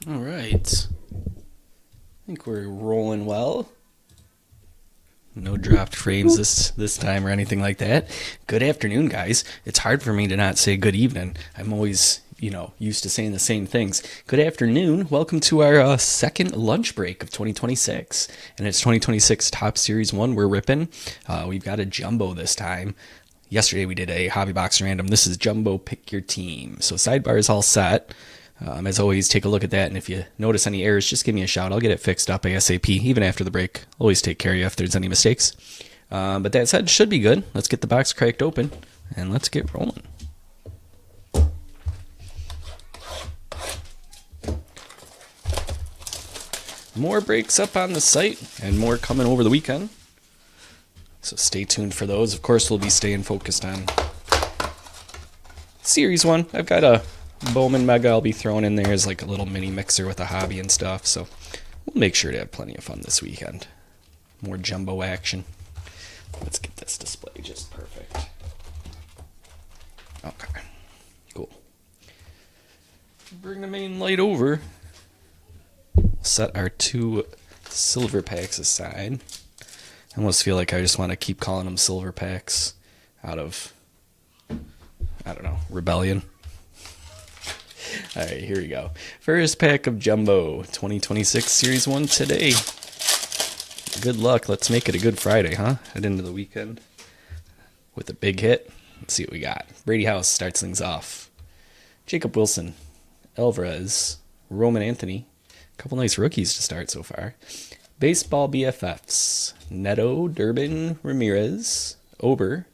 All right. I think we're rolling well. No dropped frames this time or anything like that. Good afternoon, guys. It's hard for me to not say good evening. I'm always, used to saying the same things. Good afternoon. Welcome to our second lunch break of 2026. And it's 2026 Top Series 1 we're ripping. We've got a jumbo this time. Yesterday we did a Hobby Box Random. This is Jumbo Pick Your Team. So sidebar is all set. As always, take a look at that, and if you notice any errors, just give me a shout. I'll get it fixed up ASAP, even after the break. Always take care of you if there's any mistakes. But that said, should be good. Let's get the box cracked open, and let's get rolling. More breaks up on the site, and more coming over the weekend. So stay tuned for those. Of course, we'll be staying focused on Series 1. I've got a Bowman Mega I'll be throwing in there as like a little mini mixer with a hobby and stuff, so we'll make sure to have plenty of fun this weekend. More jumbo action. Let's get this display just perfect. Okay, cool. Bring the main light over. We'll set our two silver packs aside. I almost feel like I just want to keep calling them silver packs out of, I don't know, rebellion. All right, here we go. First pack of Jumbo 2026 Series 1 today. Good luck. Let's make it a good Friday, huh? Head into the weekend with a big hit. Let's see what we got. Brady House starts things off. Jacob Wilson, Alvarez, Roman Anthony. A couple nice rookies to start so far. Baseball BFFs. Neto, Durbin, Ramirez, Ober,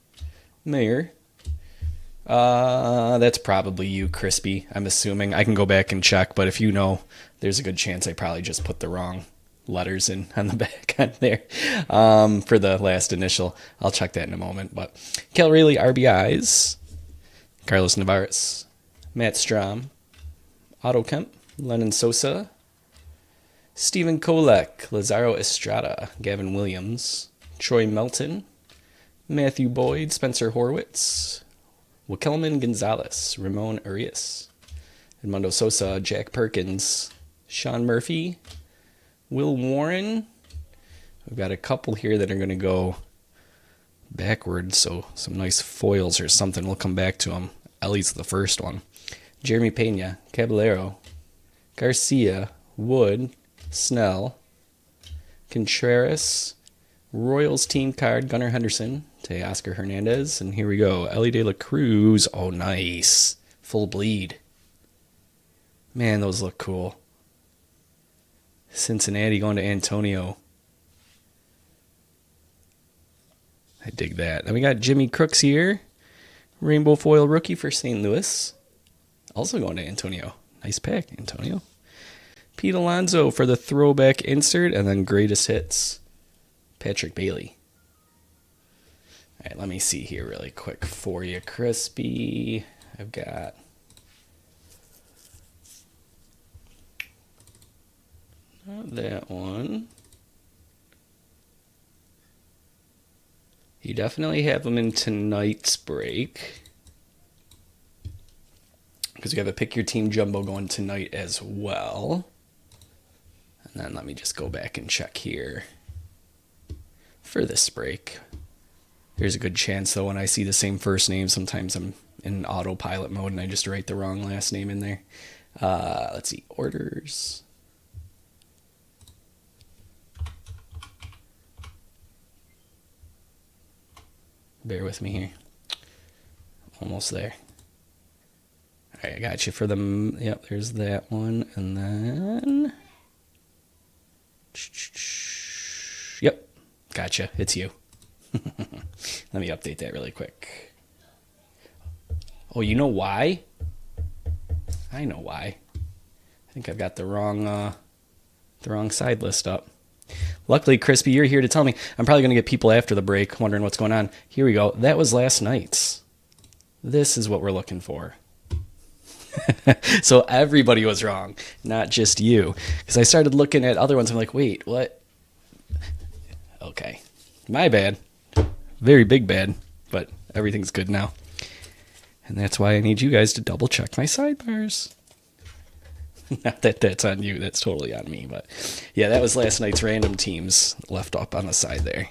Mayer. That's probably you, Crispy, I'm assuming. I can go back and check, but if you know, there's a good chance I probably just put the wrong letters in on the back end there for the last initial. I'll check that in a moment. But Kel Rayleigh, RBIs, Carlos Navarez, Matt Strom, Otto Kemp, Lennon Sosa, Stephen Kolek, Lazaro Estrada, Gavin Williams, Troy Melton, Matthew Boyd, Spencer Horwitz, Wakelman Gonzalez, Ramon Arias, Edmundo Sosa, Jack Perkins, Sean Murphy, Will Warren. We've got a couple here that are going to go backwards, so some nice foils or something. We'll come back to them. Ellie's the first one. Jeremy Pena, Caballero, Garcia, Wood, Snell, Contreras, Royals team card, Gunnar Henderson, Teoscar Hernandez, and here we go, Ellie De La Cruz. Oh, nice. Full bleed. Man, those look cool. Cincinnati going to Antonio. I dig that. Then we got Jimmy Crooks here. Rainbow foil rookie for St. Louis. Also going to Antonio. Nice pack, Antonio. Pete Alonso for the throwback insert, and then greatest hits, Patrick Bailey. All right, let me see here really quick for you, Crispy. I've got not that one. You definitely have them in tonight's break, because we have a Pick Your Team Jumbo going tonight as well. And then let me just go back and check here for this break. There's a good chance, though, when I see the same first name, sometimes I'm in autopilot mode and I just write the wrong last name in there. Let's see, orders. Bear with me here. Almost there. All right, I got you for them. Yep, there's that one. And then... Yep, gotcha. It's you. Let me update that really quick. Oh, you know why? I know why. I think I've got the wrong side list up. Luckily, Crispy, you're here to tell me. I'm probably going to get people after the break wondering what's going on. Here we go. That was last night's. This is what we're looking for. So everybody was wrong, not just you. Because I started looking at other ones. I'm like, wait, what? Okay. My bad. Very big bad. But everything's good now. And that's why I need you guys to double check my sidebars. Not that that's on you. That's totally on me. But yeah, that was last night's random teams left up on the side there.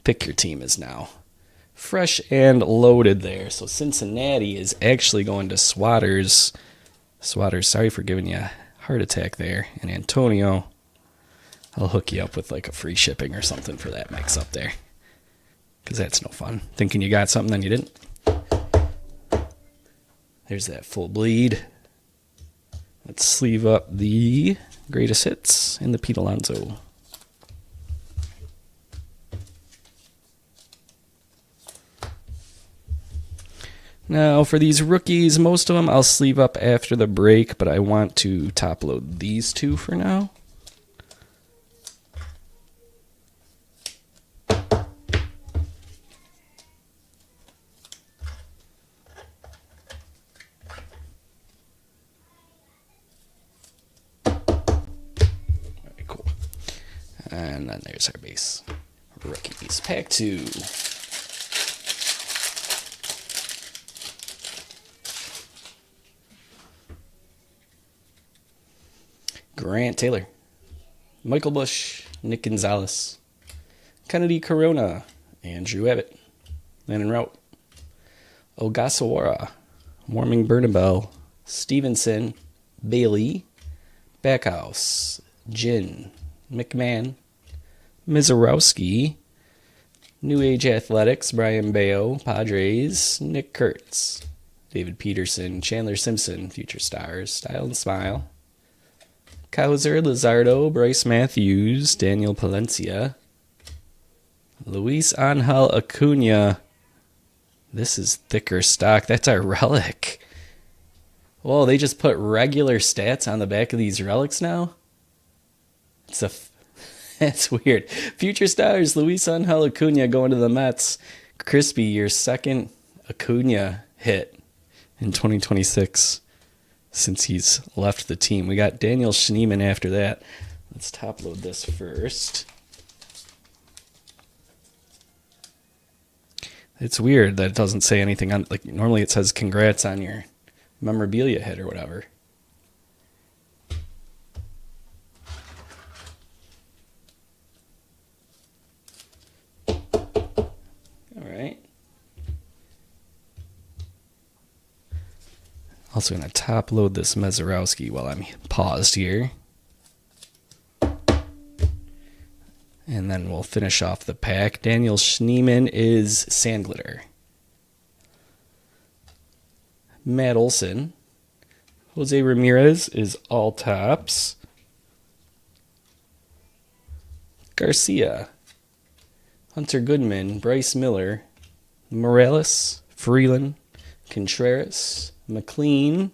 Pick your team is now fresh and loaded there. So Cincinnati is actually going to Swatters. Swatters, sorry for giving you a heart attack there. And Antonio, I'll hook you up with like a free shipping or something for that mix up there. Because that's no fun. Thinking you got something, then you didn't. There's that full bleed. Let's sleeve up the greatest hits and the Pete Alonso. Now, for these rookies, most of them I'll sleeve up after the break, but I want to top load these two for now. Very cool. And then there's our base rookies. Pack 2. Grant Taylor, Michael Bush, Nick Gonzalez, Kennedy Corona, Andrew Abbott, Landon Rout, Ogasawara, Warming Bernabel, Stevenson, Bailey, Backhouse, Jin, McMahon, Mizorowski, New Age Athletics, Brian Bayo, Padres, Nick Kurtz, David Peterson, Chandler Simpson, Future Stars, Style and Smile, Kaiser, Lizardo, Bryce Matthews, Daniel Palencia, Luis Angel Acuna. This is thicker stock. That's our relic. Whoa, they just put regular stats on the back of these relics now? That's weird. Future Stars, Luis Angel Acuna going to the Mets. Crispy, your second Acuna hit in 2026. Since he's left the team. We got Daniel Schneemann after that. Let's top load this first. It's weird that it doesn't say anything on, like normally it says congrats on your memorabilia hit or whatever. All right. Also going to top load this Mezorowski while I'm paused here. And then we'll finish off the pack. Daniel Schneemann is Sandglitter. Matt Olson. Jose Ramirez is All Tops. Garcia. Hunter Goodman. Bryce Miller. Morales. Freeland. Contreras. McLean,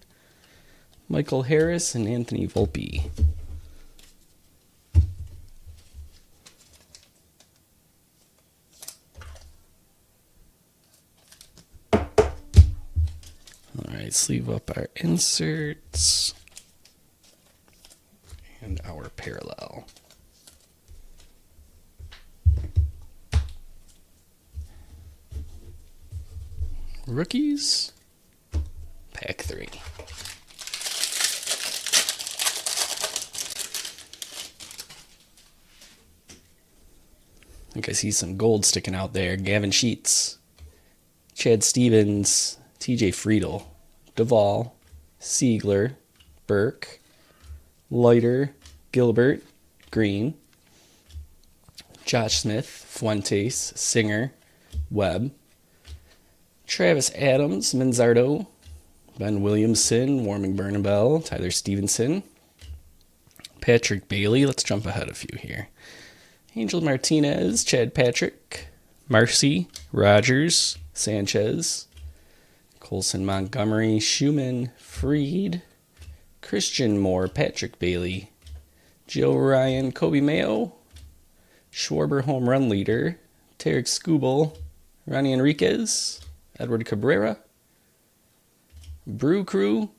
Michael Harris, and Anthony Volpe. All right, sleeve up our inserts and our parallel. Rookies. Pack 3. I think I see some gold sticking out there. Gavin Sheets, Chad Stevens, TJ Friedel, Duvall, Siegler, Burke, Leiter, Gilbert, Green, Josh Smith, Fuentes, Singer, Webb, Travis Adams, Manzardo, Ben Williamson, Warming Bernabel, Tyler Stevenson, Patrick Bailey. Let's jump ahead a few here. Angel Martinez, Chad Patrick, Marcy, Rogers, Sanchez, Colson Montgomery, Schumann, Freed, Christian Moore, Patrick Bailey, Joe Ryan, Kobe Mayo, Schwarber home run leader, Tarek Skubal, Ronnie Enriquez, Edward Cabrera, Brew Crew.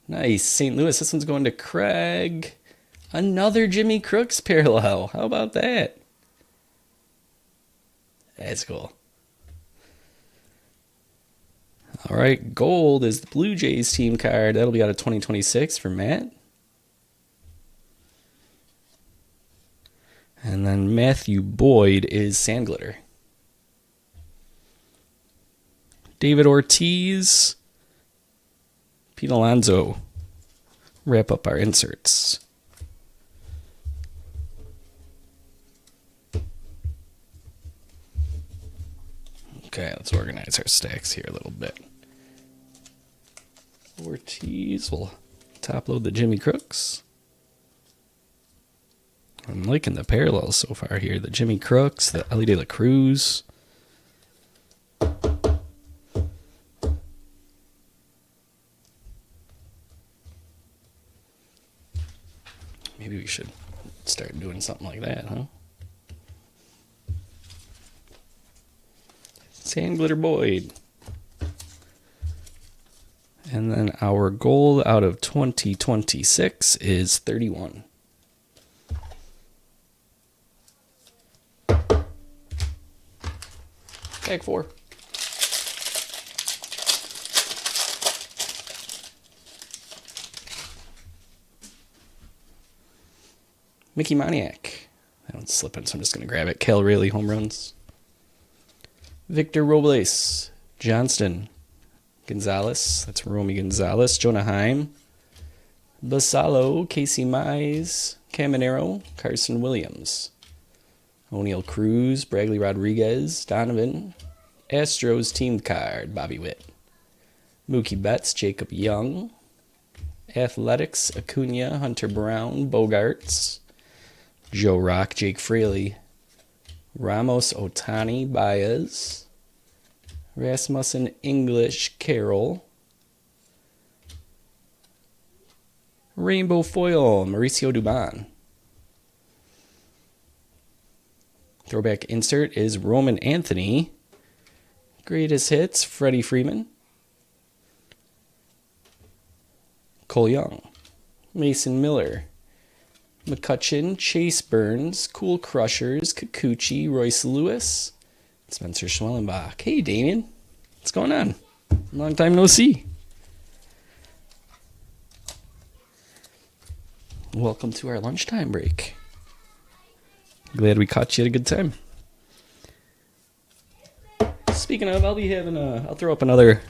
Nice. St. Louis. This one's going to Craig. Another Jimmy Crooks parallel. How about that? That's cool. All right, gold is the Blue Jays team card. That'll be out of 2026 for Matt. And then Matthew Boyd is sand glitter. David Ortiz, Pete Alonso. Wrap up our inserts. Okay, let's organize our stacks here a little bit. Ortiz will top load the Jimmy Crooks. I'm liking the parallels so far here. The Jimmy Crooks, the Ellie De La Cruz. Maybe we should start doing something like that, huh? Sand Glitter Boyd. And then our gold out of 2026 is 31. Tag 4. Mickey Moniak. That one's slipping, so I'm just going to grab it. Cal Rayleigh home runs. Victor Robles. Johnston. Gonzalez. That's Romy Gonzalez. Jonah Heim. Basalo. Casey Mize. Caminero. Carson Williams. O'Neal Cruz. Bragley Rodriguez. Donovan. Astros team card. Bobby Witt. Mookie Betts. Jacob Young. Athletics. Acuna. Hunter Brown. Bogarts. Joe Rock, Jake Fraley, Ramos Otani, Baez, Rasmussen English, Carroll, Rainbow Foil, Mauricio Dubon. Throwback insert is Roman Anthony. Greatest hits, Freddie Freeman, Cole Young, Mason Miller, McCutcheon, Chase Burns, Cool Crushers, Kikuchi, Royce Lewis, Spencer Schwellenbach. Hey, Damien. What's going on? Long time no see. Welcome to our lunchtime break. Glad we caught you at a good time. Speaking of, I'll throw up another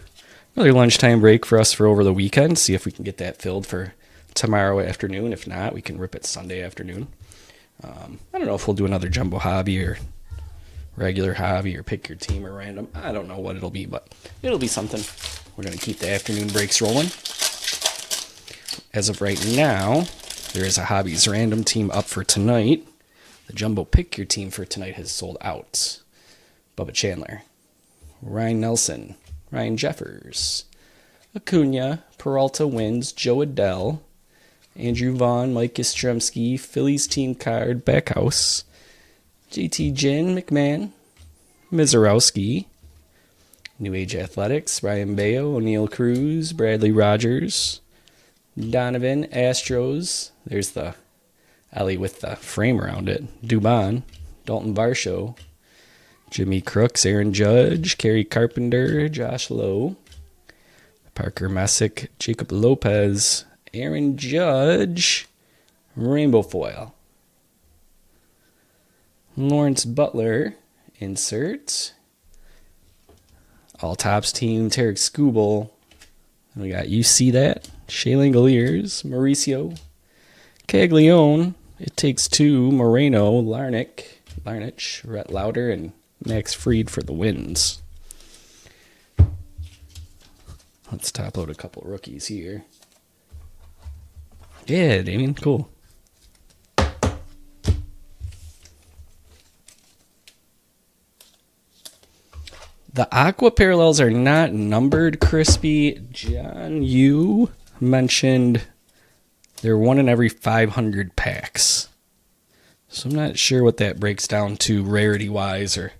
lunchtime break for us for over the weekend. See if we can get that filled for tomorrow afternoon. If not, we can rip it Sunday afternoon. I don't know if we'll do another jumbo hobby or regular hobby or pick your team or random. I don't know what it'll be, but it'll be something. We're going to keep the afternoon breaks rolling. As of right now, there is a hobbies random team up for tonight. The jumbo pick your team for tonight has sold out. Bubba Chandler, Ryan Nelson, Ryan Jeffers, Acuna, Peralta wins, Joe Adele, Andrew Vaughn, Mike Yastrzemski, Phillies team card, Backhouse, JT Ginn, McMahon, Mizorowski, New Age Athletics, Ryan Bayo, O'Neal Cruz, Bradley Rogers, Donovan, Astros, there's the Ellie with the frame around it, Dubon, Dalton Varsho, Jimmy Crooks, Aaron Judge, Kerry Carpenter, Josh Lowe, Parker Messick, Jacob Lopez, Aaron Judge, Rainbow Foil, Lawrence Butler, insert, All Tops team, Tarek Skubal, and we got You See That, Shea Langoliers, Mauricio, Caglione, It Takes Two, Moreno, Larnach, Rhett Lauder, and Max Fried for the wins. Let's top load a couple rookies here. Yeah, Damien, cool. The Aqua Parallels are not numbered, Crispy. John, you mentioned they're 1 in every 500 packs. So I'm not sure what that breaks down to rarity-wise or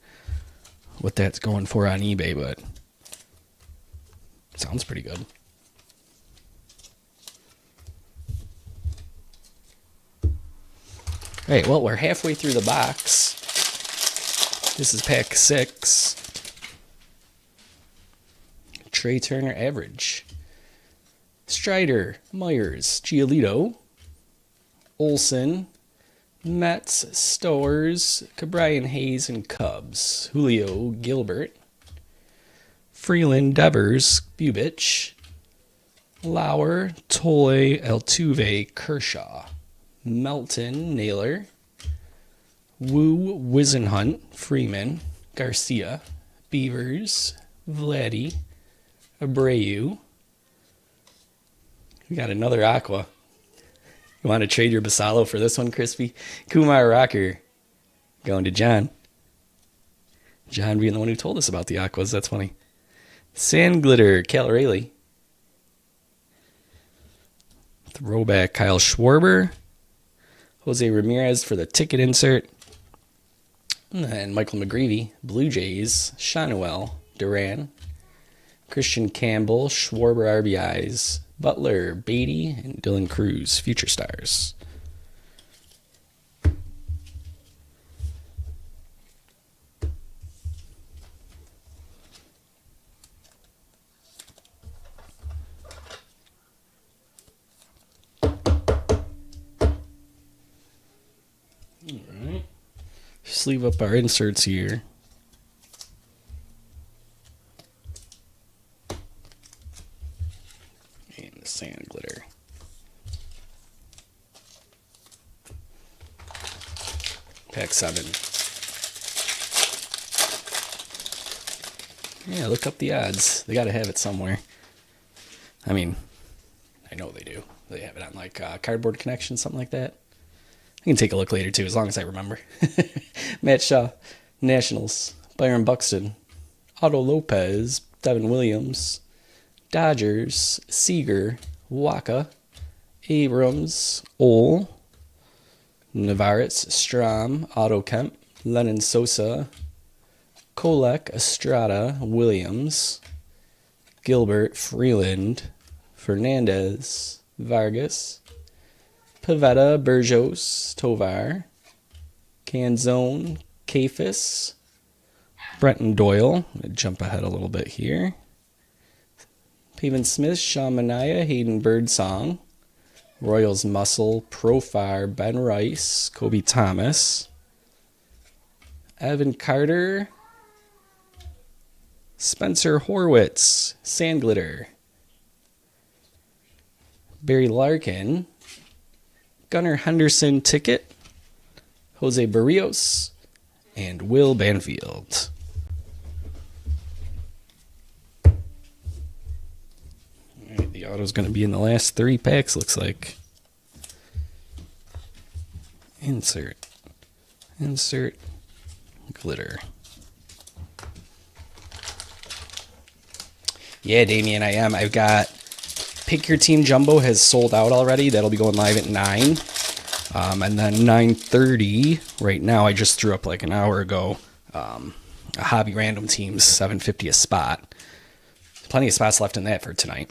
what that's going for on eBay, but sounds pretty good. All right, well, we're halfway through the box. This is pack 6. Trey Turner, average. Strider, Myers, Giolito, Olson, Mets, Stowers, Cabrian Hayes, and Cubs. Julio, Gilbert, Freeland, Devers, Bubich, Lauer, Tolle, Altuve, Kershaw, Melton, Naylor, Wu, Wisenhunt, Freeman, Garcia, Beavers, Vladdy, Abreu. We got another Aqua. You want to trade your Basalo for this one, Crispy? Kumar Rocker. Going to John. John being the one who told us about the Aquas. That's funny. Sand Glitter, Calarelli. Throwback, Kyle Schwarber. Jose Ramirez for the ticket insert. And Michael McGreevy, Blue Jays, Shanuel, Duran, Christian Campbell, Schwarber RBIs, Butler, Beatty, and Dylan Cruz, future stars. All right. Sleeve up our inserts here. And the Sand Glitter. Pack 7. Yeah, look up the odds. They got to have it somewhere. I mean, I know they do. They have it on like Cardboard Connection, something like that. I can take a look later too, as long as I remember. Matt Shaw, Nationals, Byron Buxton, Otto Lopez, Devin Williams, Dodgers, Seager, Waka, Abrams, Ole, Navarrete, Strom, Otto Kemp, Lennon Sosa, Kolek, Estrada, Williams, Gilbert, Freeland, Fernandez, Vargas, Pivetta, Burgos, Tovar, Canzone, Kafis, Brenton Doyle. I'm going to jump ahead a little bit here. Pavin Smith, Sean Manaea, Hayden Birdsong, Royals Muscle, Profar, Ben Rice, Kobe Thomas, Evan Carter, Spencer Horwitz, Sand Glitter, Barry Larkin, Gunnar Henderson ticket, Jose Barrios, and Will Banfield. All right, the auto's going to be in the last 3 packs, looks like. Insert, glitter. Yeah, Damien, I am. I've got Pick Your Team Jumbo has sold out already. That'll be going live at 9. And then 9:30 right now, I just threw up like an hour ago, a Hobby Random Teams, $7.50 a spot. Plenty of spots left in that for tonight.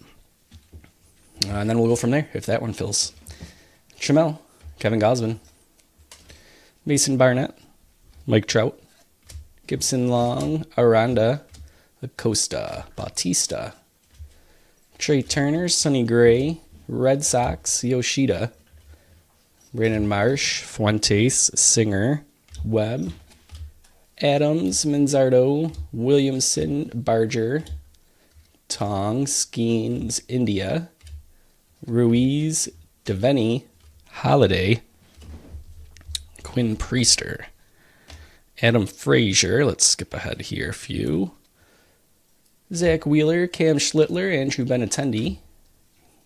And then we'll go from there if that one fills. Chamel, Kevin Gosman, Mason Barnett, Mike Trout, Gibson Long, Aranda, Acosta, Bautista, Trey Turner, Sonny Gray, Red Sox, Yoshida, Brandon Marsh, Fuentes, Singer, Webb, Adams, Manzardo, Williamson, Barger, Tong, Skeens, India, Ruiz, Devaney, Holiday, Quinn Priester, Adam Frazier. Let's skip ahead here a few. Zach Wheeler, Cam Schlittler, Andrew Benintendi,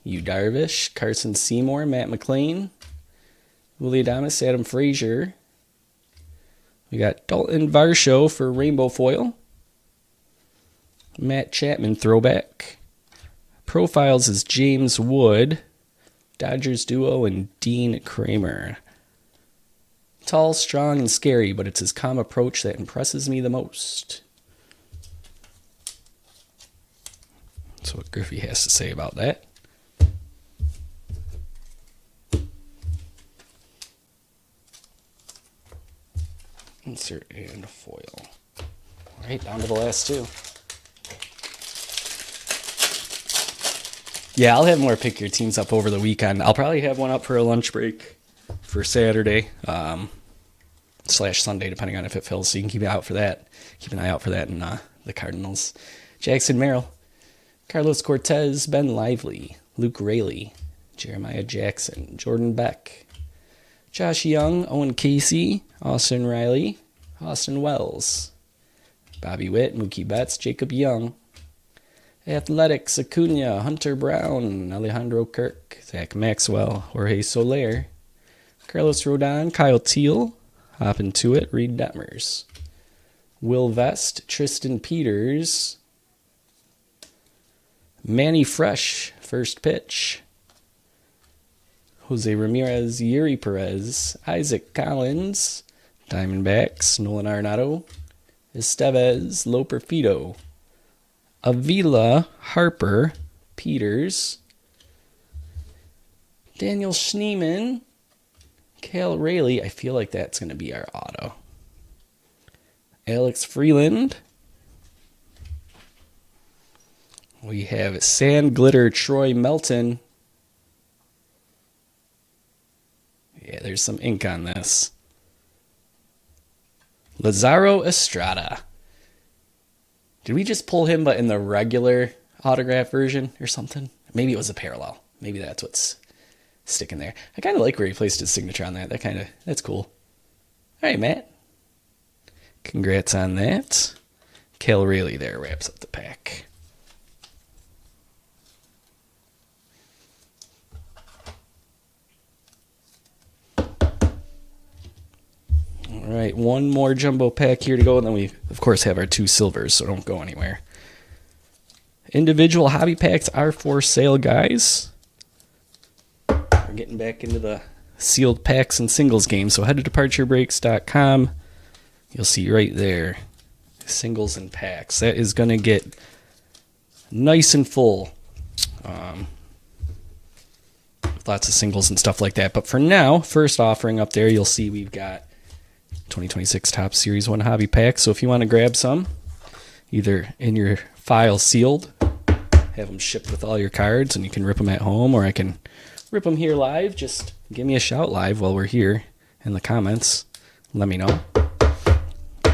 Yu Darvish, Carson Seymour, Matt McLean, Willie Adames, Adam Frazier. We got Dalton Varsho for Rainbow Foil. Matt Chapman throwback. Profiles is James Wood, Dodgers duo, and Dean Kramer. Tall, strong, and scary, but it's his calm approach that impresses me the most. That's what Griffey has to say about that. Insert and foil. All right, down to the last 2. Yeah, I'll have more pick your teams up over the weekend. I'll probably have one up for a lunch break for Saturday / Sunday, depending on if it fills. So you can keep an eye out for that. Keep an eye out for that in the Cardinals. Jackson Merrill, Carlos Cortez, Ben Lively, Luke Raley, Jeremiah Jackson, Jordan Beck, Josh Young, Owen Casey, Austin Riley, Austin Wells, Bobby Witt, Mookie Betts, Jacob Young, Athletics, Acuna, Hunter Brown, Alejandro Kirk, Zach Maxwell, Jorge Soler, Carlos Rodon, Kyle Teal, Hop into it, Reed Detmers, Will Vest, Tristan Peters, Manny Fresh, first pitch, Jose Ramirez, Yuri Perez, Isaac Collins, Diamondbacks, Nolan Arenado, Estevez, Loper Fido, Avila, Harper, Peters, Daniel Schneeman, Cal Rayleigh. I feel like that's going to be our auto. Alex Freeland. We have Sand Glitter, Troy Melton. Yeah, there's some ink on this. Lazaro Estrada. Did we just pull him, but in the regular autograph version or something? Maybe it was a parallel. Maybe that's what's sticking there. I kind of like where he placed his signature on that. That's cool. All right, Matt. Congrats on that. Cal Rayleigh there wraps up the pack. All right, one more jumbo pack here to go, and then we, of course, have our 2 silvers, so don't go anywhere. Individual hobby packs are for sale, guys. We're getting back into the sealed packs and singles game, so head to departurebreaks.com. You'll see right there, singles and packs. That is going to get nice and full. Lots of singles and stuff like that. But for now, first offering up there, you'll see we've got 2026 Top Series 1 hobby pack. So if you want to grab some, either in your file sealed, have them shipped with all your cards, and you can rip them at home, or I can rip them here live. Just give me a shout live while we're here in the comments. Let me know.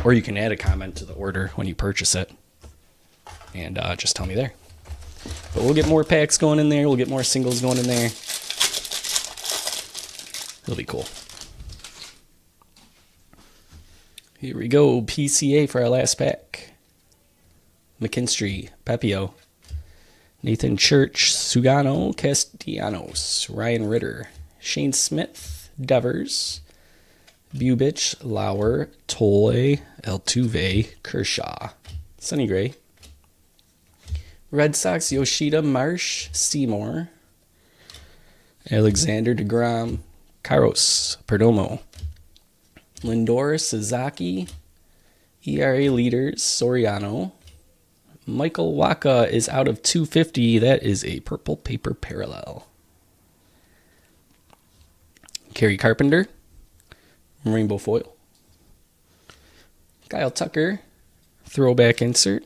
Or you can add a comment to the order when you purchase it, and just tell me there. But we'll get more packs going in there. We'll get more singles going in there. It'll be cool. Here we go. PCA for our last pack. McKinstry, Pepio, Nathan Church, Sugano, Castellanos, Ryan Ritter, Shane Smith, Devers, Bubich, Lauer, Tolle, Altuve, Kershaw, Sonny Gray, Red Sox, Yoshida, Marsh, Seymour, Alexander DeGrom, Caros, Perdomo, Lindor, Sasaki, ERA leaders, Soriano. Michael Waka is out of 250. That is a purple paper parallel. Kerry Carpenter, rainbow foil. Kyle Tucker, throwback insert.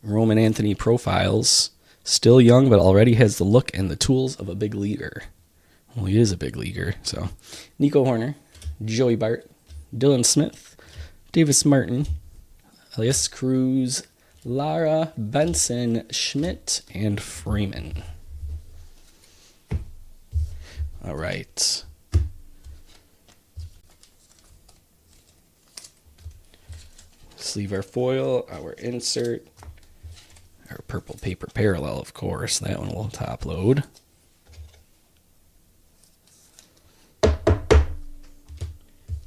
Roman Anthony profiles. Still young, but already has the look and the tools of a big leaguer. Well, he is a big leaguer, so. Nico Horner, Joey Bart, Dylan Smith, Davis Martin, Elias Cruz, Lara, Benson, Schmidt, and Freeman. All right. Sleeve our foil, our insert, our purple paper parallel, of course. That one will top load.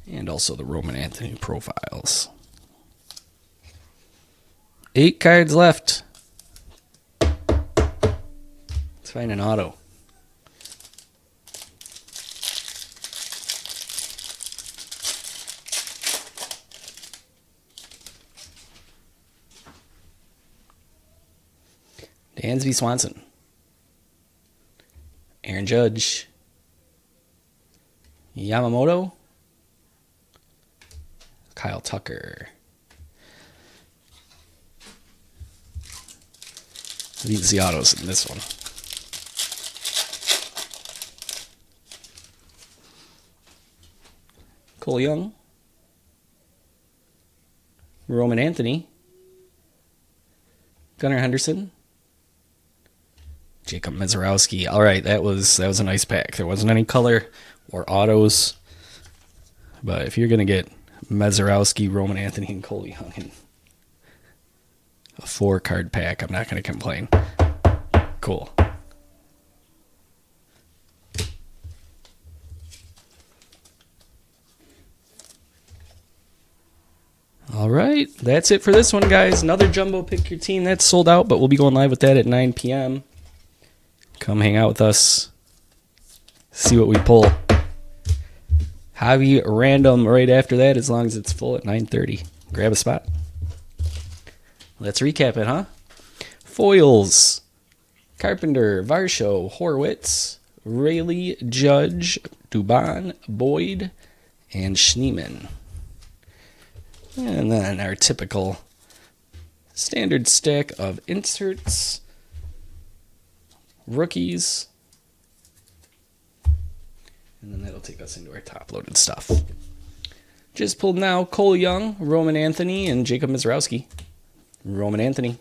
And also the Roman Anthony profiles. 8 cards left. Let's find an auto. Dansby Swanson. Aaron Judge. Yamamoto. Kyle Tucker. These the autos in this one. Cole Young, Roman Anthony, Gunnar Henderson, Jacob Mizorowski. All right, that was a nice pack. There wasn't any color or autos, but if you're gonna get Mizorowski, Roman Anthony, and Cole Young in a 4-card pack, I'm not gonna complain. Cool. All right, that's it for this one, guys. Another Jumbo Pick Your Team. That's sold out, but we'll be going live with that at 9 p.m. Come hang out with us. See what we pull. Hobby random right after that, as long as it's full at 9:30. Grab a spot. Let's recap it, huh? Foils. Carpenter, Varsho, Horwitz, Rayleigh, Judge, Dubon, Boyd, and Schneemann. And then our typical standard stack of inserts, rookies, and then that'll take us into our top-loaded stuff. Just pulled now Cole Young, Roman Anthony, and Jacob Mizorowski. Roman Anthony.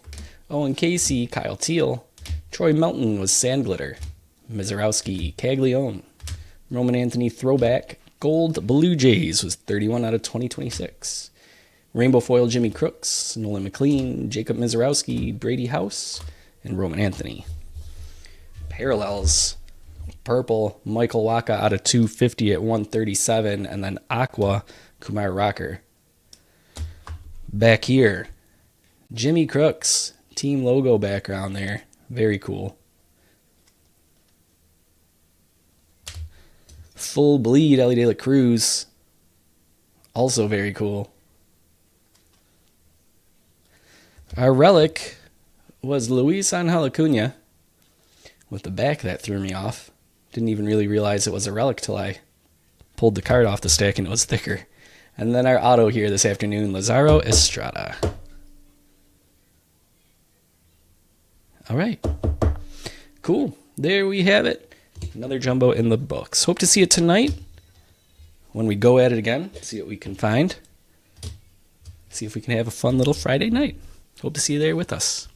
Owen Casey, Kyle Teal. Troy Melton was Sandglitter. Mizorowski, Caglione. Roman Anthony Throwback. Gold Blue Jays was 31 out of 2026. Rainbow Foil Jimmy Crooks, Nolan McLean, Jacob Mizorowski, Brady House, and Roman Anthony. Parallels. Purple, Michael Waka out of 250 at 137, and then Aqua, Kumar Rocker. Back here, Jimmy Crooks, team logo background there. Very cool. Full bleed, Ellie De La Cruz. Also very cool. Our relic was Luis Angel Acuna. With the back, that threw me off. Didn't even really realize it was a relic till I pulled the card off the stack and it was thicker. And then our auto here this afternoon, Lazaro Estrada. All right. Cool. There we have it. Another jumbo in the books. Hope to see it tonight when we go at it again. See what we can find. See if we can have a fun little Friday night. Hope to see you there with us.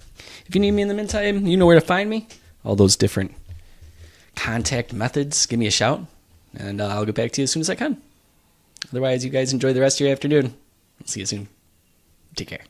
If you need me in the meantime, you know where to find me. All those different contact methods. Give me a shout, and I'll get back to you as soon as I can. Otherwise, you guys enjoy the rest of your afternoon. See you soon. Take care.